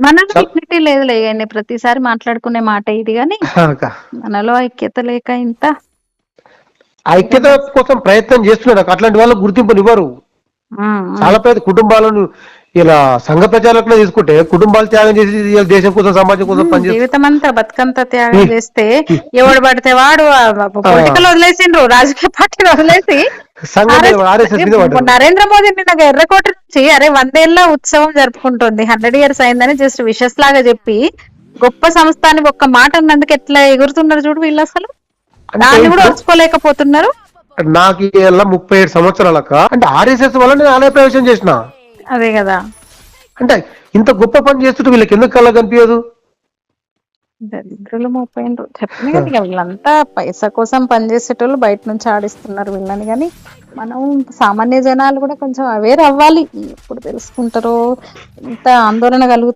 మనలో డిగ్నిటీ లేదులే ఇయన్నీ ప్రతిసారి మాట్లాడుకునే మాట ఇది గాని మనలో ఐక్యత లేక ఇంత ఐక్యత కోసం ప్రయత్నం చేస్తున్నాడు. అట్లాంటి వాళ్ళకు గుర్తింపునివ్వరు. చాలా పెద్ద కుటుంబాలను ఇలా సంఘ ప్రచారంలో తీసుకుంటే కుటుంబాలు త్యాగం చేసి ఇలా దేశం కోసం సమాజం కోసం పనిచేస్తారు. జీవితం అంతా బతుకంతా త్యాగం చేస్తే ఎవడు పడితే వాడు పొలిటికల్ వదిలేసిండ్రు, రాజకీయ పార్టీలు వదిలేసి నరేంద్ర మోదీ నిన్న ఎర్రకోట నుంచి అరే 100 ఏళ్ల ఉత్సవం జరుపుకుంటుంది, 100 years అయిందని జస్ట్ విషెస్ లాగా చెప్పి గొప్ప సంస్థ అని ఒక్క మాట అన్నందుకు ఎట్లా ఎగురుతున్నారు చూడు వీళ్ళు. అసలు దాన్ని కూడా వచ్చుకోలేకపోతున్నారు. నాకు 37 సంవత్సరాలక అంటే ఆర్ఎస్ఎస్ వల్ల నేను ఆలయ ప్రవేశం చేసిన. అదే కదా, అంటే ఇంత గొప్ప పని చేస్తుంటే వీళ్ళకి ఎందుకు కళ్ళ కనిపించదు? దరిద్రులు మోపోయినరు చెప్పిన కదా, వీళ్ళంతా పైసా కోసం పనిచేసేటోళ్ళు బయట నుంచి ఆడిస్తున్నారు వీళ్ళని. కానీ మనం సామాన్య జనాలు కూడా కొంచెం అవేర్ అవ్వాలి. ఎప్పుడు తెలుసుకుంటారో, ఇంత ఆందోళన కలుగుతుంది.